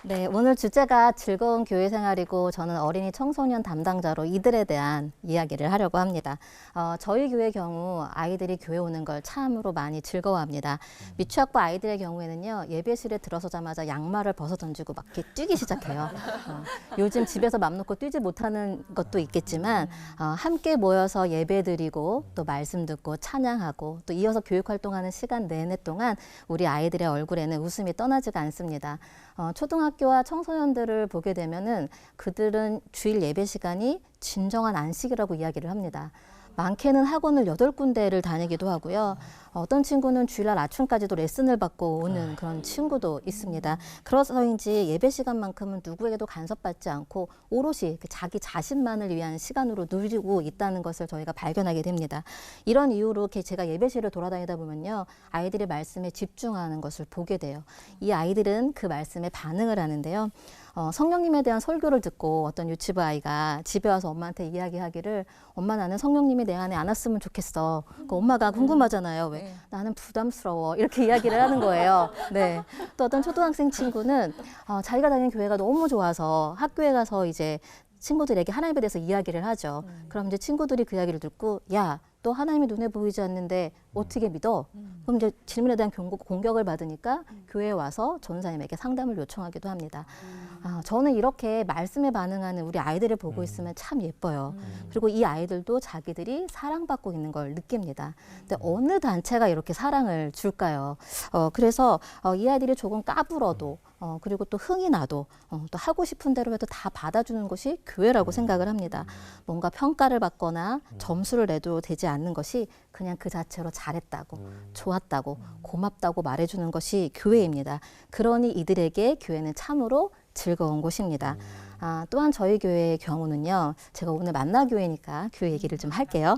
네, 오늘 주제가 즐거운 교회 생활이고 저는 어린이 청소년 담당자로 이들에 대한 이야기를 하려고 합니다. 저희 교회 경우 아이들이 교회 오는 걸 참으로 많이 즐거워합니다. 미취학부 아이들의 경우에는요, 예배실에 들어서자마자 양말을 벗어 던지고 막 이렇게 뛰기 시작해요. 요즘 집에서 맘 놓고 뛰지 못하는 것도 있겠지만 함께 모여서 예배드리고 또 말씀 듣고 찬양하고 또 이어서 교육 활동하는 시간 내내 동안 우리 아이들의 얼굴에는 웃음이 떠나지가 않습니다. 초등학교와 청소년들을 보게 되면은 그들은 주일 예배 시간이 진정한 안식이라고 이야기를 합니다. 많게는 학원을 8군데를 다니기도 하고요. 어떤 친구는 주일날 아침까지도 레슨을 받고 오는 그런 친구도 있습니다. 그래서인지 예배 시간만큼은 누구에게도 간섭받지 않고 오롯이 자기 자신만을 위한 시간으로 누리고 있다는 것을 저희가 발견하게 됩니다. 이런 이유로 제가 예배실을 돌아다니다 보면요, 아이들이 말씀에 집중하는 것을 보게 돼요. 이 아이들은 그 말씀에 반응을 하는데요. 성령님에 대한 설교를 듣고 어떤 유치부 아이가 집에 와서 엄마한테 이야기하기를, 엄마 나는 성령님이 내 안에 안 왔으면 좋겠어. 엄마가 궁금하잖아요. 왜? 나는 부담스러워. 이렇게 이야기를 하는 거예요. 네. 또 어떤 초등학생 친구는 자기가 다니는 교회가 너무 좋아서 학교에 가서 이제 친구들에게 하나님에 대해서 이야기를 하죠. 그럼 이제 친구들이 그 이야기를 듣고, 야, 또 하나님이 눈에 보이지 않는데 어떻게 믿어? 그럼 이제 질문에 대한 공격을 받으니까 교회에 와서 전사님에게 상담을 요청하기도 합니다. 저는 이렇게 말씀에 반응하는 우리 아이들을 보고 있으면 참 예뻐요. 그리고 이 아이들도 자기들이 사랑받고 있는 걸 느낍니다. 근데 어느 단체가 이렇게 사랑을 줄까요? 그래서 이 아이들이 조금 까불어도 그리고 또 흥이 나도 또 하고 싶은 대로 해도 다 받아주는 것이 교회라고 생각을 합니다. 뭔가 평가를 받거나 점수를 내도 되지 않는 것이 그냥 그 자체로 잘했다고, 좋았다고, 고맙다고 말해주는 것이 교회입니다. 그러니 이들에게 교회는 참으로 즐거운 곳입니다. 또한 저희 교회의 경우는요, 제가 오늘 만나교회니까 교회 얘기를 좀 할게요.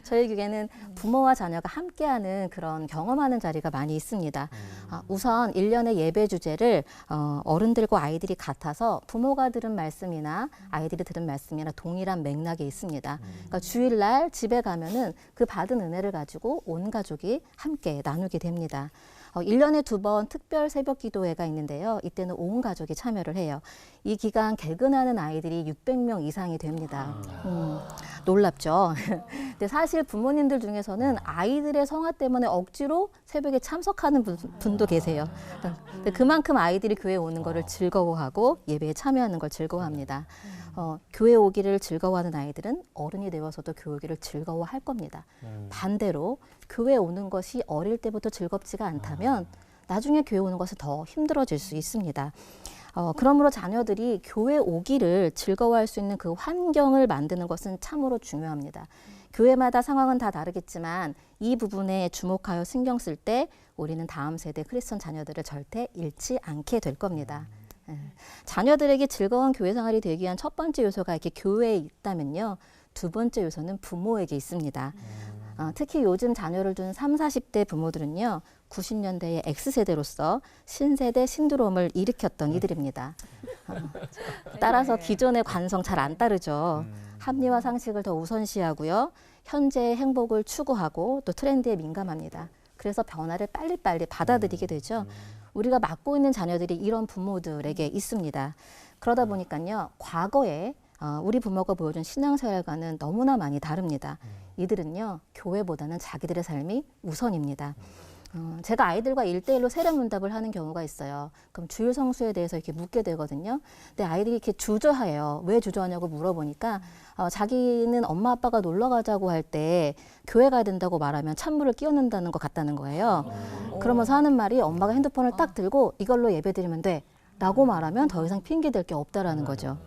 저희 교회는 부모와 자녀가 함께하는 그런 경험하는 자리가 많이 있습니다. 우선 1년의 예배 주제를 어른들과 아이들이 같아서 부모가 들은 말씀이나 아이들이 들은 말씀이나 동일한 맥락에 있습니다. 그러니까 주일날 집에 가면은 그 받은 은혜를 가지고 온 가족이 함께 나누게 됩니다. 1년에 2번 특별 새벽 기도회가 있는데요. 이때는 온 가족이 참여를 해요. 이 기간 개근하는 아이들이 600명 이상이 됩니다. 놀랍죠? 근데 사실 부모님들 중에서는 아이들의 성화 때문에 억지로 새벽에 참석하는 분도 계세요. 근데 그만큼 아이들이 교회에 오는 거를 즐거워하고 예배에 참여하는 걸 즐거워합니다. 교회 오기를 즐거워하는 아이들은 어른이 되어서도 교회 오기를 즐거워할 겁니다. 반대로 교회 오는 것이 어릴 때부터 즐겁지가 않다면 나중에 교회 오는 것은 더 힘들어질 수 있습니다. 그러므로 자녀들이 교회 오기를 즐거워할 수 있는 그 환경을 만드는 것은 참으로 중요합니다. 교회마다 상황은 다 다르겠지만 이 부분에 주목하여 신경 쓸 때 우리는 다음 세대 크리스천 자녀들을 절대 잃지 않게 될 겁니다. 자녀들에게 즐거운 교회 생활이 되기 위한 첫 번째 요소가 이렇게 교회에 있다면요, 두 번째 요소는 부모에게 있습니다. 특히 요즘 자녀를 둔 30, 40대 부모들은요, 90년대의 X세대로서 신세대 신드롬을 일으켰던 이들입니다. 따라서 기존의 관성 잘 안 따르죠. 합리화 상식을 더 우선시하고요, 현재의 행복을 추구하고 또 트렌드에 민감합니다. 그래서 변화를 빨리빨리 받아들이게 되죠. 우리가 맡고 있는 자녀들이 이런 부모들에게 있습니다. 그러다 보니까요, 과거에 우리 부모가 보여준 신앙생활과는 너무나 많이 다릅니다. 이들은요, 교회보다는 자기들의 삶이 우선입니다. 제가 아이들과 1대1로 세례문답을 하는 경우가 있어요. 그럼 주일 성수에 대해서 이렇게 묻게 되거든요. 근데 아이들이 이렇게 주저해요. 왜 주저하냐고 물어보니까 자기는 엄마 아빠가 놀러 가자고 할 때 교회 가야 된다고 말하면 찬물을 끼얹는다는 것 같다는 거예요. 그러면서 하는 말이, 엄마가 핸드폰을 딱 들고 이걸로 예배 드리면 돼 라고 말하면 더 이상 핑계 댈 게 없다라는 거죠.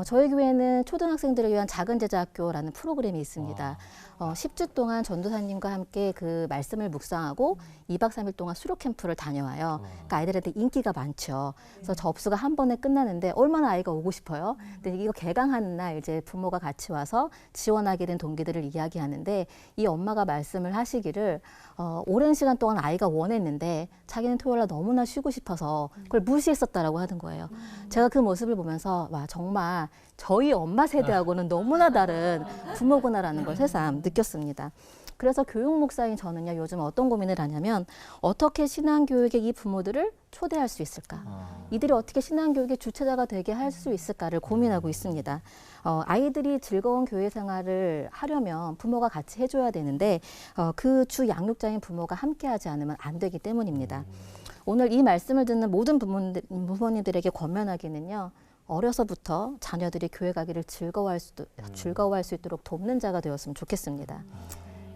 저희 교회는 초등학생들을 위한 작은 제자학교라는 프로그램이 있습니다. 10주 동안 전도사님과 함께 그 말씀을 묵상하고 2박 3일 동안 수료 캠프를 다녀와요. 그러니까 아이들한테 인기가 많죠. 그래서 접수가 한 번에 끝나는데 얼마나 아이가 오고 싶어요. 근데 이거 개강하는 날 이제 부모가 같이 와서 지원하게 된 동기들을 이야기하는데, 이 엄마가 말씀을 하시기를 오랜 시간 동안 아이가 원했는데 자기는 토요일날 너무나 쉬고 싶어서 그걸 무시했었다라고 하는 거예요. 제가 그 모습을 보면서 와, 정말 저희 엄마 세대하고는 너무나 다른 부모구나라는 걸 새삼 느꼈습니다. 그래서 교육 목사인 저는요, 요즘 어떤 고민을 하냐면 어떻게 신앙교육에 이 부모들을 초대할 수 있을까? 이들이 어떻게 신앙교육의 주체자가 되게 할 수 있을까를 고민하고 있습니다. 아이들이 즐거운 교회 생활을 하려면 부모가 같이 해줘야 되는데 그 주 양육자인 부모가 함께하지 않으면 안 되기 때문입니다. 오늘 이 말씀을 듣는 모든 부모님들에게 권면하기는요. 어려서부터 자녀들이 교회 가기를 즐거워할 수 있도록 돕는 자가 되었으면 좋겠습니다.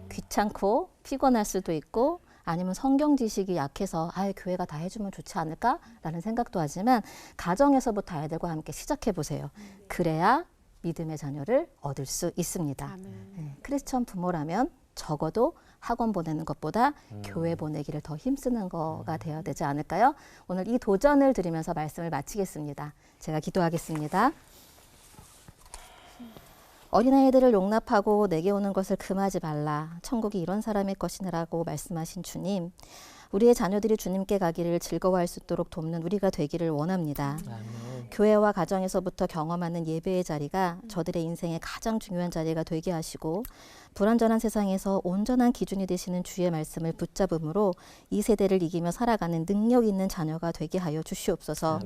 귀찮고 피곤할 수도 있고 아니면 성경 지식이 약해서 교회가 다 해주면 좋지 않을까라는 생각도 하지만 가정에서부터 아이들과 함께 시작해 보세요. 그래야 믿음의 자녀를 얻을 수 있습니다. 네, 크리스천 부모라면 적어도 학원 보내는 것보다 교회 보내기를 더 힘쓰는 거가 되어야 되지 않을까요? 오늘 이 도전을 드리면서 말씀을 마치겠습니다. 제가 기도하겠습니다. 어린아이들을 용납하고 내게 오는 것을 금하지 말라. 천국이 이런 사람의 것이라고 말씀하신 주님. 우리의 자녀들이 주님께 가기를 즐거워할 수 있도록 돕는 우리가 되기를 원합니다. 교회와 가정에서부터 경험하는 예배의 자리가 저들의 인생의 가장 중요한 자리가 되게 하시고 불완전한 세상에서 온전한 기준이 되시는 주의 말씀을 붙잡음으로 이 세대를 이기며 살아가는 능력 있는 자녀가 되게 하여 주시옵소서.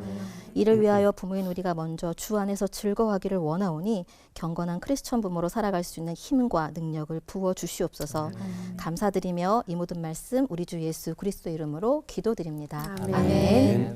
이를 위하여 부모인 우리가 먼저 주 안에서 즐거워하기를 원하오니 경건한 크리스천 부모로 살아갈 수 있는 힘과 능력을 부어 주시옵소서. 감사드리며 이 모든 말씀 우리 주 예수 그리스도 이름으로 기도드립니다. 아멘.